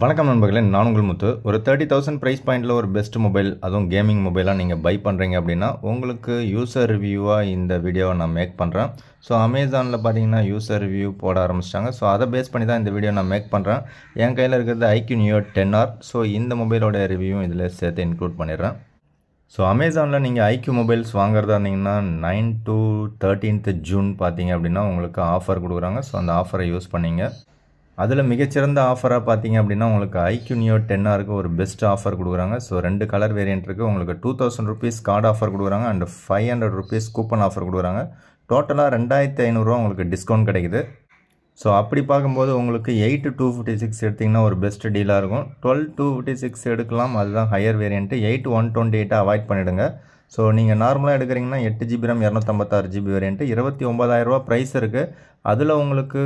வணக்கம் நண்பர்களே, நான் உங்கள் முத்து. ஒரு 30,000 ப்ரைஸ் பாயிண்டில் ஒரு பெஸ்ட் மொபைல், அதுவும் கேமிங் மொபைலாக நீங்கள் பை பண்ணுறீங்க அப்படின்னா உங்களுக்கு யூசர் ரிவ்யூவாக இந்த வீடியோவை நான் மேக் பண்ணுறேன். ஸோ அமேசானில் பார்த்தீங்கன்னா யூசர் ரிவ்யூ போட ஆரம்பிச்சிட்டாங்க. ஸோ அதை பேஸ் பண்ணி தான் இந்த வீடியோ நான் மேக் பண்ணுறேன். என் கையில் இருக்கிறது IQ Neo 10R. ஸோ இந்த மொபைலோட ரிவ்யூவும் இதில் சேர்த்து இன்க்ளூட் பண்ணிடுறேன். ஸோ அமேசானில் நீங்கள் IQ மொபைல்ஸ் வாங்குறதா இருந்தீங்கன்னா 9 to 13th June பார்த்தீங்க அப்படின்னா உங்களுக்கு ஆஃபர் கொடுக்குறாங்க. ஸோ அந்த ஆஃபரை யூஸ் பண்ணிங்க. அதில் மிகச்சிறந்த ஆஃபராக பார்த்தீங்க அப்படின்னா உங்களுக்கு IQ Neo 10Rக்கு ஒரு பெஸ்ட் ஆஃபர் கொடுக்குறாங்க. ஸோ 2 கலர் வேரியன்ட் இருக்குது. உங்களுக்கு 2000 rupees கார்டு ஆஃபர் கொடுக்குறாங்க அண்ட் 500 rupees கூப்பன் ஆஃபர் கொடுக்குறாங்க. டோட்டலாக 2500 உங்களுக்கு டிஸ்கவுண்ட் கிடைக்குது. ஸோ அப்படி பார்க்கும்போது உங்களுக்கு 8-256 எடுத்திங்கன்னா ஒரு பெஸ்ட் டீலாக இருக்கும். 12-256 எடுக்கலாம், அதுதான் ஹையர் வேரியன்ட்டு. 8-128 அவாய்ட் பண்ணிவிடுங்க. ஸோ நீங்கள் நார்மலாக எடுக்கிறீங்கன்னா 8GB RAM 256GB வேரியன்ட்டு 29,000 ரூபா ப்ரைஸ் இருக்குது. அதில் உங்களுக்கு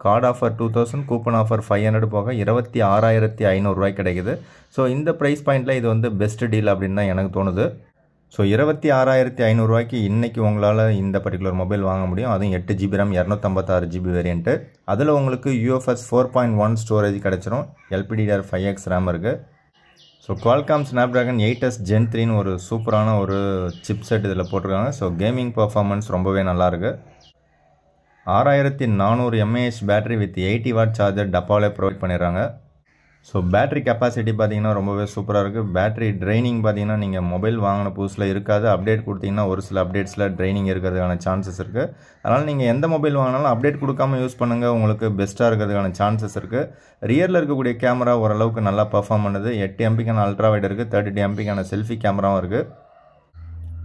கார்டு ஆஃபர் 2000, கூப்பன் ஆஃபர் 500 போக 26,500 ரூபாய் கிடைக்குது. ஸோ இந்த ப்ரைஸ் பாயிண்டில் இது வந்து பெஸ்ட் டீல் அப்படின்னு தான் எனக்கு தோணுது. ஸோ 26,500 ரூபாய்க்கு இன்றைக்கி உங்களால் இந்த பர்டிகுலர் மொபைல் வாங்க முடியும். அதுவும் 8GB RAM 256GB வேரியன்ட்டு. அதில் உங்களுக்கு UFS 4.1 ஸ்டோரேஜ் கிடச்சிரும். LPDDR5X RAM இருக்குது. So Qualcomm Snapdragon 8S Gen 3ன்னு ஒரு சூப்பரான ஒரு சிப் செட் இதில் போட்டிருக்காங்க. ஸோ கேமிங் பர்ஃபார்மன்ஸ் ரொம்பவே நல்லாயிருக்கு. 6400 mAh battery with 80 watt charger டப்பாவிலே ப்ரொவைட் பண்ணிடுறாங்க. ஸோ பேட்டரி கெப்பாசிட்டி பார்த்தீங்கன்னா ரொம்பவே சூப்பராக இருக்குது. பேட்டரி ட்ரைனிங் பார்த்தீங்கன்னா நீங்கள் மொபைல் வாங்கின புதுசில் இருக்காது. அப்டேட் கொடுத்தீங்கன்னா ஒரு சில அப்டேட்ஸில் ட்ரைனிங் இருக்கிறதுக்கான சான்சஸ் இருக்குது. அதனால் நீங்கள் எந்த மொபைல் வாங்கினாலும் அப்டேட் கொடுக்காமல் யூஸ் பண்ணுங்கள், உங்களுக்கு பெஸ்ட்டாக இருக்கிறதுக்கான சான்சஸ் இருக்குது. ரியரில் இருக்கக்கூடிய கேமரா ஓரளவுக்கு நல்லா பர்ஃபார்ம் பண்ணுது. 8 MPக்கான அல்ட்ரா வைட் இருக்குது, 32 MPக்கான செல்ஃபி கேமராவும் இருக்குது.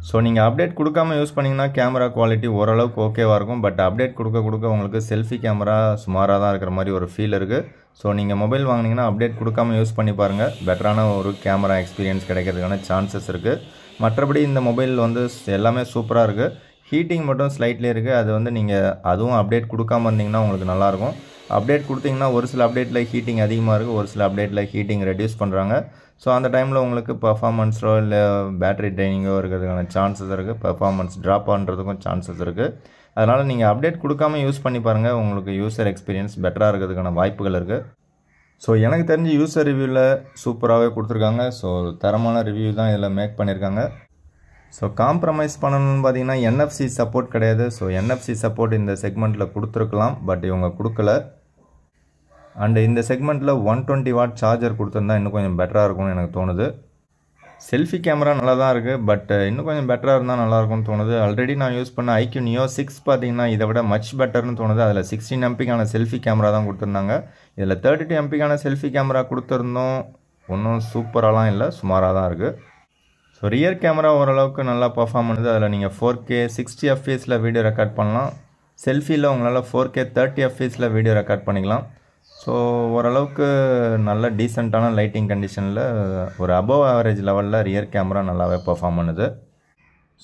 ஸோ நீங்கள் அப்டேட் கொடுக்காமல் யூஸ் பண்ணிங்கன்னா கேமரா குவாலிட்டி ஓரளவுக்கு ஓகேவாக இருக்கும். பட் அப்டேட் கொடுக்க உங்களுக்கு செல்ஃபி கேமரா சுமாராக தான் இருக்கிற மாதிரி ஒரு ஃபீல் இருக்குது. ஸோ நீங்கள் மொபைல் வாங்கினீங்கன்னா அப்டேட் கொடுக்காமல் யூஸ் பண்ணி பாருங்கள். பெட்டரான ஒரு கேமரா எக்ஸ்பீரியன்ஸ் கிடைக்கிறதுக்கான சான்சஸ் இருக்குது. மற்றபடி இந்த மொபைல் வந்து எல்லாமே சூப்பராக இருக்குது. ஹீட்டிங் மட்டும் ஸ்லைட்லி இருக்குது. அது வந்து நீங்கள் அதுவும் அப்டேட் கொடுக்காமல் இருந்தீங்கன்னா உங்களுக்கு நல்லாயிருக்கும். அப்டேட் கொடுத்தீங்கன்னா ஒரு சில அப்டேட்டில் ஹீட்டிங் அதிகமாக இருக்குது, ஒரு சில அப்டேட்டில் ஹீட்டிங் ரெடியூஸ் பண்ணுறாங்க. ஸோ அந்த டைமில் உங்களுக்கு பர்ஃபார்மன்ஸோ இல்லை பேட்டரி ட்ரைனிங்கோ இருக்கிறதுக்கான சான்சஸ் இருக்குது. பர்ஃபார்மன்ஸ் ட்ராப் பண்ணுறதுக்கும் சான்சஸ் இருக்குது. அதனால் நீங்கள் அப்டேட் கொடுக்காமல் யூஸ் பண்ணி பாருங்கள், உங்களுக்கு யூசர் எக்ஸ்பீரியன்ஸ் பெட்டராக இருக்கிறதுக்கான வாய்ப்புகள் இருக்குது. ஸோ எனக்கு தெரிஞ்சு யூசர் ரிவ்யூவில் சூப்பராகவே கொடுத்துருக்காங்க. ஸோ தரமான ரிவ்யூ தான் இதில் மேக் பண்ணியிருக்காங்க. ஸோ காம்ப்ரமைஸ் பண்ணணும்னு பார்த்தீங்கன்னா NFC சப்போர்ட் கிடையாது. ஸோ NFC சப்போர்ட் இந்த செக்மெண்ட்டில் கொடுத்துருக்கலாம், பட் இவங்க கொடுக்கல. அண்டு இந்த செக்மெண்ட்டில் 120 வாட் சார்ஜர் கொடுத்துருந்தா இன்னும் கொஞ்சம் பெட்டராக இருக்கும்னு எனக்கு தோணுது. செல்ஃபி கேமரா நல்லா தான் இருக்குது, பட் இன்னும் கொஞ்சம் பெட்டராக இருந்தால் நல்லாயிருக்கும்னு தோணுது. ஆல்ரெடி நான் யூஸ் பண்ண IQ Neo 6 பார்த்தீங்கன்னா இதை விட மச் பெட்டர்னு தோணுது. அதில் 16 MPக்கான செல்ஃபி கேமரா தான் கொடுத்துருந்தாங்க. இதில் 32 MPக்கான செல்ஃபி கேமரா கொடுத்துருந்தோம். ஒன்றும் சூப்பராலாம் இல்லை, சுமாராக தான் இருக்குது. ஸோ ரியர் கேமரா ஓரளவுக்கு நல்லா பர்ஃபார்ம் பண்ணுது. அதில் நீங்கள் 4K 60 fps வீடியோ ரெக்கார்ட் பண்ணலாம். செல்ஃபியில் உங்களால் 4K 30 fps வீடியோ ரெக்கார்ட் பண்ணிக்கலாம். ஸோ ஓரளவுக்கு நல்ல டீசெண்டான லைட்டிங் கண்டிஷனில் ஒரு அபவ் ஆவரேஜ் லெவலில் ரியர் கேமரா நல்லாவே பர்ஃபார்ம் பண்ணுது.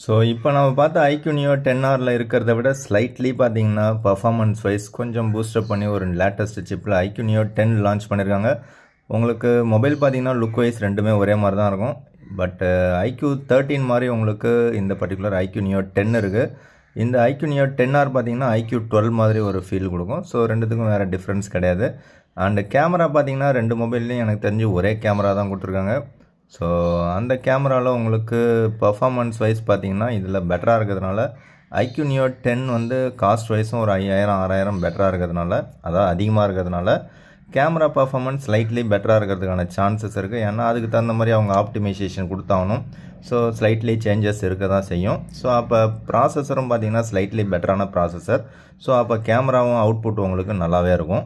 ஸோ இப்போ நம்ம பார்த்த IQ Neo 10Rல இருக்கிறத விட ஸ்லைட்லி பார்த்தீங்கன்னா பர்ஃபார்மன்ஸ் வைஸ் கொஞ்சம் பூஸ்டப் பண்ணி ஒரு லேட்டஸ்ட் சிப்பில் IQ Neo 10 லான்ச் பண்ணியிருக்காங்க. உங்களுக்கு மொபைல் பார்த்தீங்கன்னா லுக் வைஸ் ரெண்டுமே ஒரே மாதிரி தான் இருக்கும். பட் IQ 13 மாதிரி உங்களுக்கு இந்த பர்டிகுலர் IQ Neo 10 இருக்குது. இந்த IQ Neo 10R பார்த்தீங்கன்னா IQ 12 மாதிரி ஒரு ஃபீல் கொடுக்கும். ஸோ ரெண்டுத்துக்கும் வேறு டிஃப்ரென்ஸ் கிடையாது. அண்டு கேமரா பார்த்தீங்கன்னா ரெண்டு மொபைல்லையும் எனக்கு தெரிஞ்சு ஒரே கேமரா தான் கொடுத்துருக்காங்க. ஸோ அந்த கேமராவில் உங்களுக்கு பர்ஃபார்மன்ஸ் வைஸ் பார்த்தீங்கன்னா இதில் பெட்டராக இருக்கிறதுனால IQ Neo 10 வந்து காஸ்ட் வைஸும் ஒரு 5,000-6,000 பெட்டராக இருக்கிறதுனால, அதாவது அதிகமாக இருக்கிறதுனால கேமரா பர்ஃபார்மன்ஸ் ஸ்லைட்லி பெட்டராக இருக்கிறதுக்கான சான்சஸ் இருக்குது. ஏன்னா அதுக்கு தகுந்த மாதிரி அவங்க ஆப்டிமைசேஷன் கொடுத்தாகணும். ஸோ ஸ்லைட்லி சேஞ்சஸ் இருக்க தான் செய்யும். ஸோ அப்போ ப்ராசஸரும் பார்த்தீங்கன்னா ஸ்லைட்லி பெட்டரான ப்ராசஸர். ஸோ அப்போ கேமராவும் அவுட்புட் உங்களுக்கு நல்லாவே இருக்கும்.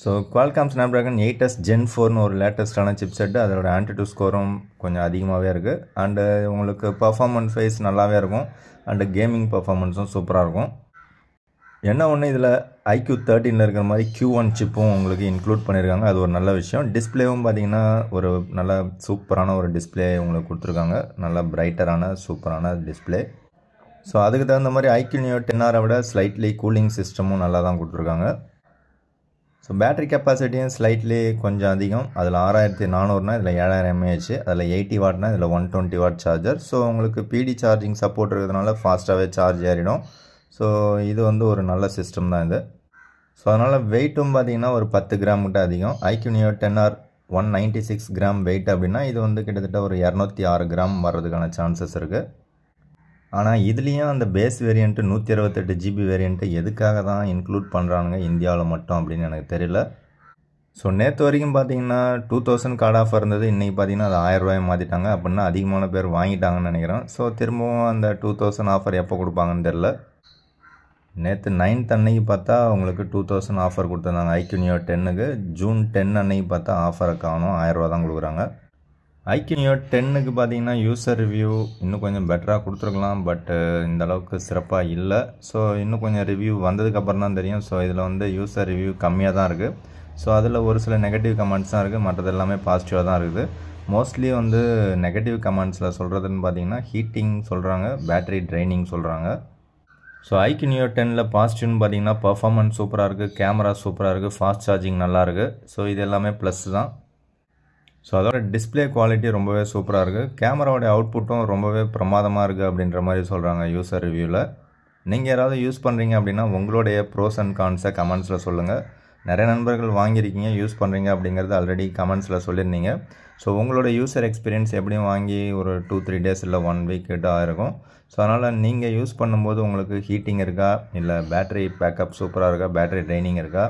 So Qualcomm Snapdragon 8S Gen 4ன்னு ஒரு லேட்டஸ்ட்டான சிப் செட்டு. அதோட AnTuTu ஸ்கோரும் கொஞ்சம் அதிகமாகவே இருக்குது. அண்டு உங்களுக்கு பர்ஃபார்மன்ஸ் வைஸ் நல்லாவே இருக்கும். அண்டு கேமிங் பர்ஃபார்மன்ஸும் சூப்பராக இருக்கும். என்ன ஒன்று இதில் IQ 13ல் இருக்கிற மாதிரி Q1 சிப்பும் உங்களுக்கு இன்க்ளூட் பண்ணியிருக்காங்க. அது ஒரு நல்ல விஷயம். டிஸ்பிளேவும் பார்த்தீங்கன்னா ஒரு நல்ல சூப்பரான ஒரு டிஸ்பிளே உங்களுக்கு கொடுத்துருக்காங்க. நல்ல பிரைட்டரான சூப்பரான டிஸ்பிளே. ஸோ அதுக்கு தகுந்த மாதிரி IQ Neo 10Rஐ விட ஸ்லைட்லி கூலிங் சிஸ்டமும் நல்லா தான் கொடுத்துருக்காங்க. ஸோ பேட்டரி கெப்பாசிட்டியும் ஸ்லைட்லி கொஞ்சம் அதிகம். அதில் 6400னா இதில் 7000 mAh, அதில் 80 வாட்னா இதில் 120 வாட் சார்ஜர். ஸோ உங்களுக்கு PD சார்ஜிங் சப்போர்ட் இருக்கிறதுனால ஃபாஸ்ட்டாகவே சார்ஜ் ஏறிடும். ஸோ இது வந்து ஒரு நல்ல சிஸ்டம் தான் இது. ஸோ அதனால் வெயிட்டும் பார்த்தீங்கன்னா ஒரு 10 கிராம் கிட்ட அதிகம். IQ neo 10R 196 gram wait அப்படின்னா இது வந்து கிட்டத்தட்ட ஒரு 206 கிராம் வர்றதுக்கான சான்சஸ் இருக்குது. ஆனால் இதுலேயும் அந்த பேஸ் வேரியண்ட்டு 128 ஜிபி வேரியண்ட்டு எதுக்காக தான் இன்க்ளூட் பண்ணுறானுங்க இந்தியாவில் மட்டும் அப்படின்னு எனக்கு தெரியல. ஸோ நேற்று வரைக்கும் பார்த்தீங்கன்னா 2000 கார்டு ஆஃபர் இருந்தது. இன்றைக்கி பார்த்தீங்கன்னா அது 1000 ரூபாய் மாற்றிட்டாங்க. அப்படின்னா அதிகமான பேர் வாங்கிட்டாங்கன்னு நினைக்கிறேன். ஸோ திரும்பவும் அந்த 2000 ஆஃபர் எப்போ கொடுப்பாங்கன்னு தெரில. நேற்று 9th அன்னைக்கு பார்த்தா உங்களுக்கு 2000 ஆஃபர் கொடுத்துருந்தாங்க ஐக்யூ நியோ 10க்கு. ஜூன் 10 அன்னைக்கு பார்த்தா ஆஃபரை காணும், 1000 ரூபா தான் கொடுக்குறாங்க. ஐக்யூ நியோ 10க்கு பார்த்தீங்கன்னா யூசர் ரிவ்யூ இன்னும் கொஞ்சம் பெட்டராக கொடுத்துருக்கலாம். பட் இந்த அளவுக்கு சிறப்பாக இல்லை. ஸோ இன்னும் கொஞ்சம் ரிவ்யூ வந்ததுக்கப்புறம் தான் தெரியும். ஸோ இதில் வந்து யூசர் ரிவ்யூ கம்மியாக தான் இருக்குது. ஸோ அதில் ஒரு சில நெகட்டிவ் கமெண்ட்ஸ் தான் இருக்குது, மற்றது எல்லாமே பாசிட்டிவாக தான் இருக்குது. மோஸ்ட்லி வந்து நெகட்டிவ் கமெண்ட்ஸில் சொல்கிறதுன்னு பார்த்தீங்கன்னா ஹீட்டிங் சொல்கிறாங்க, பேட்டரி ட்ரைனிங் சொல்கிறாங்க. ஸோ ஐக்யூ நியோ 10ல் பாசிட்டிவ்னு பார்த்தீங்கன்னா பர்ஃபார்மன்ஸ் சூப்பராக இருக்குது, கேமரா சூப்பராக இருக்குது, ஃபாஸ்ட் சார்ஜிங் நல்லா இருக்குது. ஸோ இது எல்லாமே ப்ளஸ் தான். ஸோ அதோட டிஸ்பிளே குவாலிட்டி ரொம்பவே சூப்பராக இருக்குது, கேமராவோட அவுட்புட்டும் ரொம்பவே பிரமாதமாக இருக்குது அப்படின்ற மாதிரி சொல்கிறாங்க யூசர் ரிவ்யூவில். நீங்கள் யாராவது யூஸ் பண்ணுறீங்க அப்படின்னா உங்களுடைய ப்ரோஸ் அண்ட் கான்ஸை கமெண்ட்ஸில் சொல்லுங்கள். நிறைய நண்பர்கள் வாங்கியிருக்கீங்க, யூஸ் பண்ணுறீங்க அப்படிங்கிறது ஆல்ரெடி கமெண்ட்ஸில் சொல்லியிருந்தீங்க. ஸோ உங்களோட யூசர் எக்ஸ்பீரியன்ஸ் எப்படியும் வாங்கி ஒரு 2-3 டேஸ் இல்லை 1 வீக் கிட்ட ஆயிருக்கும். ஸோ அதனால் நீங்கள் யூஸ் பண்ணும்போது உங்களுக்கு ஹீட்டிங் இருக்கா, இல்லை பேட்டரி பேக்கப் சூப்பராக இருக்கா, பேட்டரி ட்ரைனிங் இருக்கா,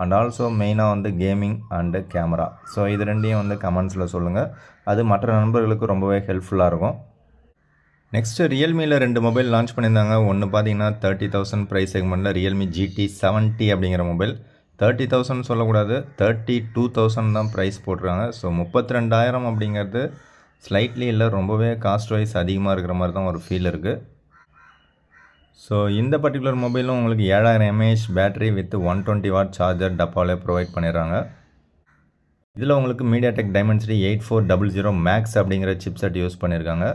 அண்ட் ஆல்சோ மெயினாக வந்து கேமிங் அண்டு கேமரா. ஸோ இது ரெண்டையும் வந்து கமெண்ட்ஸில் சொல்லுங்கள். அது மற்ற நண்பர்களுக்கு ரொம்பவே ஹெல்ப்ஃபுல்லாக இருக்கும். நெக்ஸ்ட்டு ரியல்மியில் 2 மொபைல் லான்ச் பண்ணியிருந்தாங்க. ஒன்று பார்த்தீங்கன்னா 30,000 ப்ரைஸ் செக்மெண்ட்டில் ரியல்மி GT 7T அப்படிங்கிற மொபைல். 30,000 சொல்லக்கூடாது, 32,000 தான் ப்ரைஸ் போட்டிருக்காங்க. ஸோ 32,000 அப்படிங்கிறது ஸ்லைட்லி இல்லை, ரொம்பவே காஸ்ட் வைஸ் அதிகமாக இருக்கிற மாதிரி தான் ஒரு ஃபீல் இருக்குது. ஸோ இந்த பர்டிகுலர் மொபைலும் உங்களுக்கு 7000 mAh battery with 120 watt charger டப்பாவிலே ப்ரொவைட் பண்ணிடுறாங்க. இதில் உங்களுக்கு மீடியாடெக் டைமென்சிட்டி 8400 மேக்ஸ் அப்படிங்கிற சிப்செட் யூஸ் பண்ணியிருக்காங்க.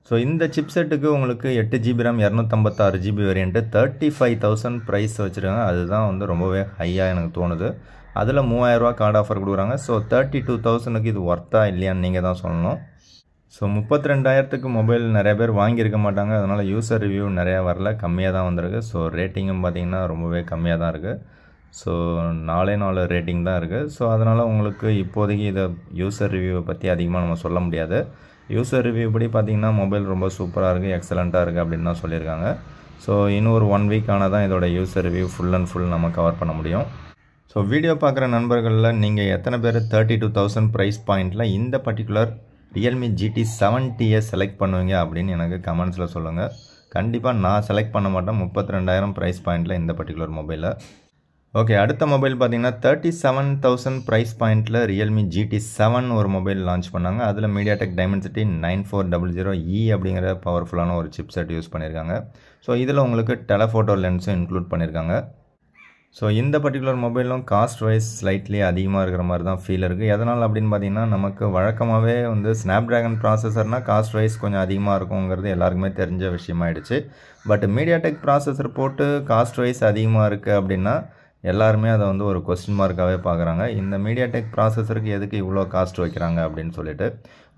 ஸோ இந்த சிப்செட்டுக்கு உங்களுக்கு 8 GB RAM 256 GB variant 35,000 price வச்சுருக்காங்க. அதுதான் வந்து ரொம்பவே ஹையாக எனக்கு தோணுது. அதில் 3000 ரூபா கார்டு ஆஃபர் கொடுக்குறாங்க. ஸோ 32,000க்கு இது ஒர்த்தா இல்லையான்னு நீங்கள் தான் சொல்லணும். ஸோ 32,000க்கு மொபைல் நிறைய பேர் வாங்கியிருக்க மாட்டாங்க. அதனால் யூசர் ரிவ்யூ நிறையா வரல, கம்மியாக தான் வந்திருக்கு. ஸோ ரேட்டிங்கும் பார்த்திங்கன்னா ரொம்பவே கம்மியாக தான் இருக்குது. ஸோ 4 ரேட்டிங் தான் இருக்குது. ஸோ அதனால் உங்களுக்கு இப்போதைக்கு இதை யூசர் ரிவ்யூவை பற்றி அதிகமாக நம்ம சொல்ல முடியாது. யூசர் ரிவ்யூ படி பார்த்திங்கன்னா மொபைல் ரொம்ப சூப்பராக இருக்குது, எக்ஸலண்ட்டாக இருக்குது அப்படின்னு தான் சொல்லியிருக்காங்க. ஸோ இன்னும் ஒரு 1 வீக் ஆனால் தான் இதோட user review full and full நம்ம கவர் பண்ண முடியும். ஸோ வீடியோ பார்க்குற நண்பர்களில் நீங்கள் எத்தனை பேர் 32,000 ப்ரைஸ் பாயிண்டில் இந்த பர்டிகுலர் ரியல்மி GT 7Tயை செலக்ட் பண்ணுவீங்க அப்படின்னு எனக்கு கமெண்ட்ஸில் சொல்லுங்கள். கண்டிப்பாக நான் செலக்ட் பண்ண மாட்டேன் 32,000 ப்ரைஸ் பாயிண்டில் இந்த பர்டிகுலர் மொபைலை. ஓகே, அடுத்த மொபைல் பார்த்தீங்கன்னா 37,000 ப்ரைஸ் பாயிண்டில் ரியல்மி GT 7 ஒரு மொபைல் லான்ச் பண்ணாங்க. அதில் மீடியாடெக் டைமென்சிட்டி 9400E அப்படிங்கிற பவர்ஃபுல்லான ஒரு சிப்செட் யூஸ் பண்ணியிருக்காங்க. ஸோ இதில் உங்களுக்கு டெலஃபோட்டோ லென்ஸும் இன்க்ளூட் பண்ணியிருக்காங்க. ஸோ இந்த பர்டிகுலர் மொபைலும் காஸ்ட் வைஸ் ஸ்லைட்லி அதிகமாக இருக்கிற மாதிரி தான் ஃபீல் இருக்குது. எதனால் அப்படின்னு பார்த்தீங்கன்னா நமக்கு வழக்கமாகவே வந்து ஸ்னாப்ட்ராகன் ப்ராசஸர்னால் காஸ்ட் வைஸ் கொஞ்சம் அதிகமாக இருக்குங்கிறது எல்லாருக்குமே தெரிஞ்ச விஷயமாயிடுச்சு. பட் மீடியாடெக் ப்ராசஸர் போட்டு காஸ்ட் வைஸ் அதிகமாக இருக்குது அப்படின்னா எல்லாருமே அதை வந்து ஒரு கொஸ்டின் மார்க்காகவே பார்க்குறாங்க. இந்த மீடியாடெக் ப்ராசஸருக்கு எதுக்கு இவ்வளோ காஸ்ட் வைக்கிறாங்க அப்படின்னு சொல்லிட்டு.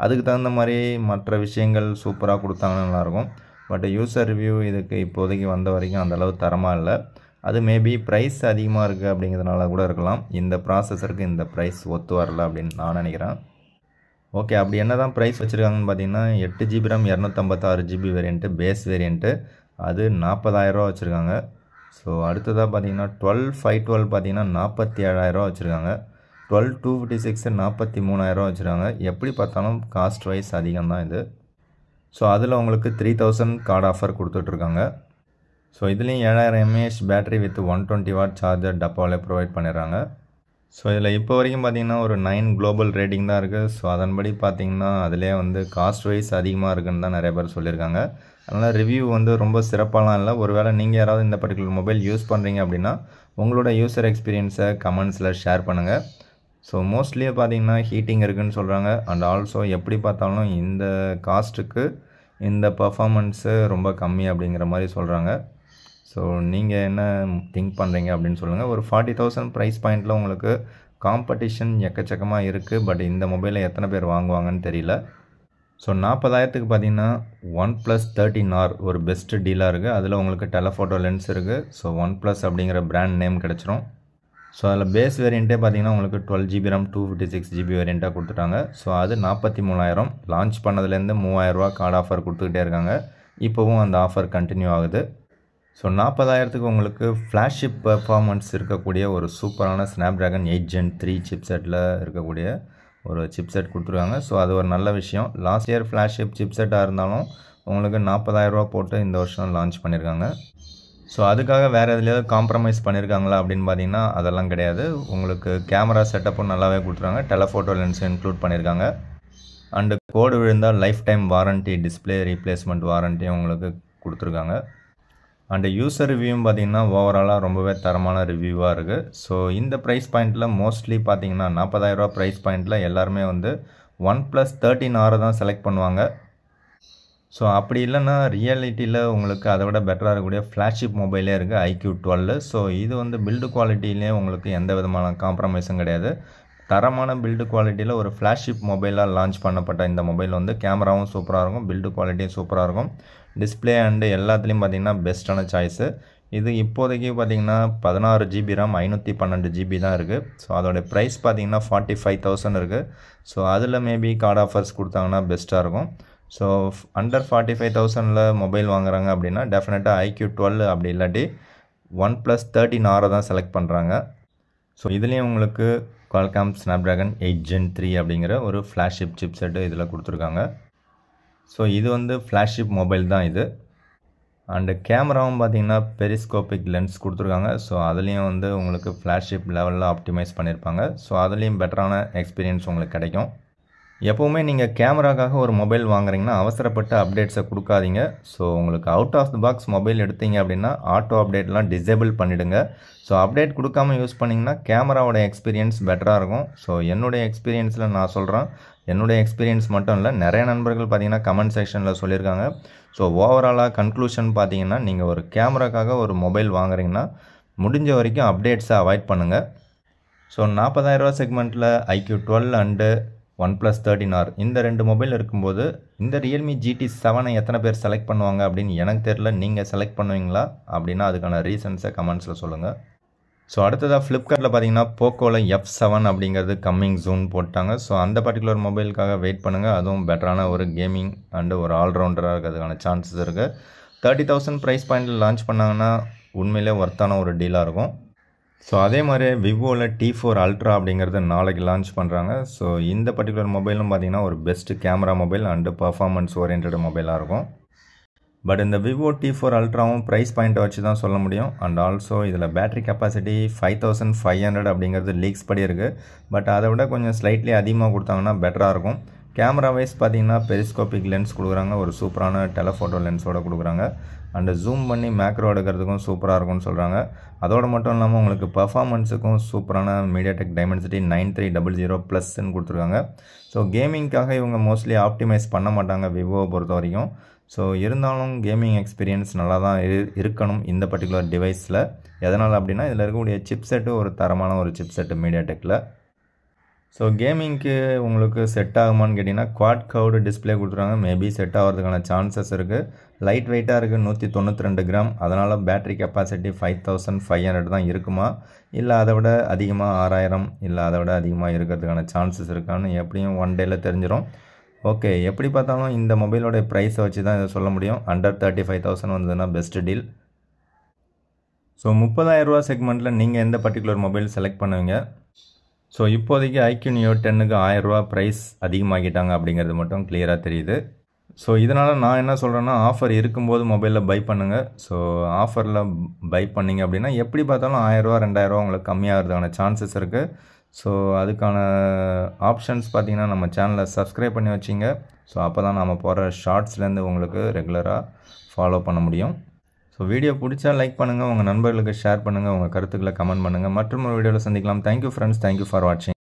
அதுக்கு தகுந்த மாதிரி மற்ற விஷயங்கள் சூப்பராக கொடுத்தாங்கன்னா நல்லாயிருக்கும். பட் யூசர் ரிவ்யூ இதுக்கு இப்போதைக்கு வந்த வரைக்கும் அந்தளவு தரமாக இல்லை. அது மேபி ப்ரைஸ் அதிகமாக இருக்குது அப்படிங்கிறதுனால கூட இருக்கலாம். இந்த ப்ராசஸருக்கு இந்த ப்ரைஸ் ஒத்து வரல அப்படின்னு நான் நினைக்கிறேன். ஓகே, அப்படி என்ன தான் ப்ரைஸ் வச்சுருக்காங்கன்னு பார்த்தீங்கன்னா 8 GB RAM 256 GB variant base variant அது 40,000 ரூபா வச்சுருக்காங்க. ஸோ அடுத்ததாக பார்த்தீங்கன்னா 12/512 பார்த்தீங்கன்னா 47,000 ரூபா வச்சுருக்காங்க. 12/256 43,000 ரூபா வச்சுருக்காங்க. எப்படி பார்த்தாலும் காஸ்ட் வைஸ் அதிகம் தான் இது. ஸோ அதில் உங்களுக்கு 3,000 கார்டு ஆஃபர் கொடுத்துட்ருக்காங்க. ஸோ இதுலேயும் 7000 mAh battery with 120 watt charger டப்பாவில் ப்ரொவைட் பண்ணிடுறாங்க. ஸோ இதில் இப்போ வரைக்கும் பார்த்திங்கன்னா ஒரு 9 குளோபல் ரேட்டிங் தான் இருக்குது. ஸோ அதன்படி பார்த்திங்கன்னா அதிலே வந்து காஸ்ட் வைஸ் அதிகமாக இருக்குன்னு தான் நிறைய பேர் சொல்லியிருக்காங்க. அதனால் ரிவ்யூ வந்து ரொம்ப சிறப்பாலாம் இல்லை. ஒருவேளை நீங்கள் யாராவது இந்த பர்டிகுலர் மொபைல் யூஸ் பண்ணுறீங்க அப்படின்னா உங்களோட யூசர் எக்ஸ்பீரியன்ஸை கமெண்ட்ஸில் ஷேர் பண்ணுங்கள். ஸோ மோஸ்ட்லி பார்த்திங்கன்னா ஹீட்டிங் இருக்குதுன்னு சொல்கிறாங்க. அண்ட் ஆல்சோ எப்படி பார்த்தாலும் இந்த காஸ்ட்டுக்கு இந்த பர்ஃபார்மன்ஸு ரொம்ப கம்மி அப்படிங்கிற மாதிரி சொல்கிறாங்க. ஸோ நீங்கள் என்ன திங்க் பண்ணுறீங்க அப்படின்னு சொல்லுங்கள். ஒரு 40,000 ப்ரைஸ் பாயிண்டில் உங்களுக்கு காம்படிஷன் எக்கச்சக்கமாக இருக்குது. பட் இந்த மொபைலை எத்தனை பேர் வாங்குவாங்கன்னு தெரியல. ஸோ 40,000க்கு பார்த்தீங்கன்னா OnePlus 13R ஒரு பெஸ்ட் டீலாக இருக்குது. அதில் உங்களுக்கு டெலஃபோட்டோ லென்ஸ் இருக்குது. ஸோ OnePlus அப்படிங்கிற பிராண்ட் நேம் கிடச்சிரும். ஸோ அதில் பேஸ் வேரியண்ட்டே பார்த்தீங்கன்னா உங்களுக்கு 12GB RAM 256GB வேரியண்ட்டாக கொடுத்துட்டாங்க. ஸோ அது 43,000. லான்ச் பண்ணதுலேருந்து ரூ. 3,000 கார்டு ஆஃபர் கொடுத்துக்கிட்டே இருக்காங்க. இப்போவும் அந்த ஆஃபர் கண்டினியூ ஆகுது. ஸோ 40,000க்கு உங்களுக்கு ஃப்ளாஷிப் பெர்ஃபார்மன்ஸ் இருக்கக்கூடிய ஒரு சூப்பரான Snapdragon 8 Gen 3 சிப்செட்டில் இருக்கக்கூடிய ஒரு சிப்செட் கொடுத்துருக்காங்க. ஸோ அது ஒரு நல்ல விஷயம். லாஸ்ட் இயர் ஃப்ளாஷிப் சிப்செட்டாக இருந்தாலும் உங்களுக்கு 40,000 போட்டு இந்த வருஷம் லான்ச் பண்ணியிருக்காங்க. ஸோ அதுக்காக வேறு எதுலையாவது காம்ப்ரமைஸ் பண்ணியிருக்காங்களா அப்படின்னு பார்த்தீங்கன்னா அதெல்லாம் கிடையாது. உங்களுக்கு கேமரா செட்டப்பும் நல்லாவே கொடுத்துருக்காங்க. டெலஃபோட்டோ லென்ஸ் இன்க்ளூட் பண்ணியிருக்காங்க. அண்டு கோடு விழுந்தால் life time warranty, display replacement வாரண்ட்டியும் உங்களுக்கு கொடுத்துருக்காங்க. அண்டு யூசர் ரிவ்யூவும் பார்த்தீங்கன்னா ஓவராலாக ரொம்பவே தரமான ரிவ்யூவாக இருக்குது. ஸோ இந்த ப்ரைஸ் பாயிண்ட்டில் மோஸ்ட்லி பார்த்தீங்கன்னா 40,000 ப்ரைஸ் பாயிண்ட்டில் எல்லாருமே வந்து OnePlus 13R தான் செலக்ட் பண்ணுவாங்க. ஸோ அப்படி இல்லைன்னா ரியாலிட்டியில் உங்களுக்கு அதை விட பெட்டராக இருக்கக்கூடிய ஃப்ளாஷிப் மொபைலே இருக்குது iQOO 12. ஸோ இது வந்து பில்டு குவாலிட்டியிலே உங்களுக்கு எந்த விதமான காம்ப்ரமைஸும் கிடையாது. தரமான பில்டு குவாலிட்டியில் ஒரு ஃப்ளாஷிப் மொபைலாக லான்ச் பண்ணப்பட்ட இந்த மொபைல் வந்து கேமராவும் சூப்பராக இருக்கும், பில்டு குவாலிட்டியும் சூப்பராக இருக்கும், டிஸ்பிளே அண்டு எல்லாத்துலேயும் பார்த்திங்கன்னா பெஸ்ட்டான சாய்ஸு. இது இப்போதைக்கு பார்த்திங்கன்னா 16GB RAM 512GB தான் இருக்குது. ஸோ அதோடைய ப்ரைஸ் பார்த்திங்கன்னா 45,000 இருக்குது. ஸோ அதில் மேபி கார்டு ஆஃபர்ஸ் கொடுத்தாங்கன்னா பெஸ்ட்டாக இருக்கும். ஸோ அண்டர் 45,000ல் மொபைல் வாங்குறாங்க அப்படின்னா டெஃபினட்டாக iQOO 12 அப்படி இல்லாட்டி OnePlus 13R தான் செலக்ட் பண்ணுறாங்க. ஸோ இதுலேயும் உங்களுக்கு Qualcomm Snapdragon 8 Gen 3 அப்படிங்கிற ஒரு ஃப்ளாஷிப் சிப்செட்டு இதில் கொடுத்துருக்காங்க. ஸோ இது வந்து ஃப்ளாஷிப் மொபைல் தான் இது. அண்டு கேமராவும் பார்த்திங்கன்னா பெரிஸ்கோபிக் லென்ஸ் கொடுத்துருக்காங்க. ஸோ அதுலேயும் வந்து உங்களுக்கு ஃப்ளாஷிப் லெவலில் ஆப்டிமைஸ் பண்ணியிருப்பாங்க. ஸோ அதுலேயும் பெட்டரான எக்ஸ்பீரியன்ஸ் உங்களுக்கு கிடைக்கும். எப்போவுமே நீங்கள் கேமராக்காக ஒரு மொபைல் வாங்குறீங்கன்னா அவசரப்பட்ட அப்டேட்ஸை கொடுக்காதீங்க. ஸோ உங்களுக்கு out of the box mobile எடுத்தீங்க அப்படின்னா ஆட்டோ அப்டேட்லாம் டிசேபிள் பண்ணிவிடுங்க. ஸோ அப்டேட் கொடுக்காமல் யூஸ் பண்ணிங்கன்னா கேமராவோட எக்ஸ்பீரியன்ஸ் பெட்டராக இருக்கும். ஸோ என்னுடைய எக்ஸ்பீரியன்ஸில் நான் சொல்கிறேன், என்னுடைய எக்ஸ்பீரியன்ஸ் மட்டும் இல்லை, நிறைய நண்பர்கள் பார்த்தீங்கன்னா கமெண்ட் செக்ஷனில் சொல்லியிருக்காங்க. ஸோ ஓவராலாக கன்க்ளூஷன் பார்த்தீங்கன்னா நீங்கள் ஒரு கேமராக்காக ஒரு மொபைல் வாங்குறீங்கன்னா முடிஞ்ச வரைக்கும் அப்டேட்ஸை அவாய்ட் பண்ணுங்கள். ஸோ 40,000 செக்மெண்ட்டில் iQOO 12 அண்டு OnePlus 13R இந்த ரெண்டு மொபைல் இருக்கும்போது இந்த Realme GT 7 எத்தனை பேர் செலக்ட் பண்ணுவாங்க அப்படின்னு எனக்கு தெரியல. நீங்கள் செலக்ட் பண்ணுவீங்களா அப்படின்னா அதுக்கான ரீசன்ஸை கமெண்ட்ஸில் சொல்லுங்கள். ஸோ அடுத்ததாக ஃப்ளிப்கார்ட்டில் பார்த்தீங்கன்னா போக்கோவில் F7 அப்படிங்கிறது கம்மிங் ஜூன் போட்டாங்க. ஸோ அந்த பர்டிகுலர் மொபைலுக்காக வெயிட் பண்ணுங்கள். அதுவும் பெட்டரான ஒரு கேமிங் அண்டு ஒரு ஆல்ரவுண்டராக இருக்கிறதுக்கான சான்சஸ் இருக்குது. 30,000 ப்ரைஸ் பாயிண்டில் லான்ச் பண்ணாங்கன்னா உண்மையிலே ஒர்த்தான ஒரு டீலாக இருக்கும். ஸோ அதே மாதிரி விவோவில் T4 Ultra அப்படிங்கிறது நாளைக்கு லான்ச் பண்ணுறாங்க. ஸோ இந்த பர்டிகுலர் மொபைலும் பார்த்திங்கன்னா ஒரு best camera mobile and performance oriented மொபைலாக இருக்கும். பட் இந்த விவோ T4 Ultraவும் ப்ரைஸ் பாயிண்ட்டை வச்சு தான் சொல்ல முடியும். அண்ட் ஆல்சோ இதில் பேட்டரி கெப்பாசிட்டி 5500 அப்படிங்கிறது லீக்ஸ் படி இருக்குது. பட் அதை விட கொஞ்சம் ஸ்லைட்லி அதிகமாக கொடுத்தாங்கன்னா பெட்டராக இருக்கும். கேமரா வைஸ் பார்த்திங்கன்னா பெரிஸ்கோபிக் லென்ஸ் கொடுக்குறாங்க, ஒரு சூப்பரான டெலஃபோட்டோ லென்ஸோடு கொடுக்குறாங்க. அண்டு ஜூம் பண்ணி மேக்ரோ எடுக்கிறதுக்கும் சூப்பராக இருக்கும்னு சொல்கிறாங்க. அதோடு மட்டும் இல்லாமல் உங்களுக்கு பர்ஃபார்மன்ஸுக்கும் சூப்பரான மீடியாடெக் டைமென்சிட்டி 9300+ன்னு கொடுத்துருக்காங்க. ஸோ கேமிங்காக இவங்க மோஸ்ட்லி ஆப்டிமைஸ் பண்ண மாட்டாங்க விவோவை பொறுத்த வரைக்கும். ஸோ இருந்தாலும் கேமிங் எக்ஸ்பீரியன்ஸ் நல்லா தான் இருக்கணும் இந்த பர்டிகுலர் டிவைஸில். எதனால் அப்படின்னா இதில் இருக்கக்கூடிய சிப்செட்டு ஒரு தரமான ஒரு சிப்செட்டு மீடியாடெக்கில். ஸோ கேமிங்க்கு உங்களுக்கு செட் ஆகுமான்னு கேட்டிங்கன்னா குவாட் கர்வ்டு டிஸ்பிளே கொடுத்துருக்காங்க. மேபி செட் ஆகிறதுக்கான சான்சஸ் இருக்குது. லைட் வெயிட்டாக இருக்குது, 192 கிராம். அதனால் பேட்டரி கெப்பாசிட்டி 5500 தான் இருக்குமா, இல்லை அதை விட அதிகமாக 6000 இல்லை அதை விட அதிகமாக இருக்கிறதுக்கான சான்சஸ் இருக்கான்னு எப்படியும் ஒன் டேயில் தெரிஞ்சிடும். ஓகே, எப்படி பார்த்தாலும் இந்த மொபைலோட ப்ரைஸை வச்சு தான் இதை சொல்ல முடியும். அண்டர் 35,000 வந்ததுன்னா பெஸ்ட்டு டீல். ஸோ 30,000 ரூபா செக்மெண்ட்டில் நீங்கள் எந்த பர்டிகுலர் மொபைல் செலக்ட் பண்ணுவீங்க? ஸோ இப்போதைக்கு iQOO Neo 10க்கு 1000 ரூபா ப்ரைஸ் அதிகமாகிட்டாங்க அப்படிங்கிறது மட்டும் கிளியராக தெரியுது. ஸோ இதனால் நான் என்ன சொல்கிறேன்னா ஆஃபர் இருக்கும்போது மொபைலில் பை பண்ணுங்கள். ஸோ ஆஃபரில் பை பண்ணிங்க அப்படின்னா எப்படி பார்த்தாலும் 1000 ரூபா 2000 ரூபா உங்களுக்கு கம்மியாகிறதுக்கான சான்சஸ் இருக்குது. ஸோ அதுக்கான ஆப்ஷன்ஸ் பார்த்திங்கன்னா நம்ம சேனலை சப்ஸ்கிரைப் பண்ணி வச்சிங்க. ஸோ அப்போ தான் நம்ம போகிற ஷார்ட்ஸ்லேருந்து உங்களுக்கு ரெகுலராக ஃபாலோ பண்ண முடியும். ஸோ வீடியோ பிடிச்சா லைக் பண்ணுங்கள், உங்கள் நண்பர்களுக்கு ஷேர் பண்ணுங்கள், உங்கள் கருத்துக்களை கமெண்ட் பண்ணுங்கள். மற்றும் ஒரு வீடியோவில் சந்திக்கலாம். தேங்க்யூ ஃப்ரெண்ட்ஸ், தேங்க்யூ ஃபார் வாட்சிங்.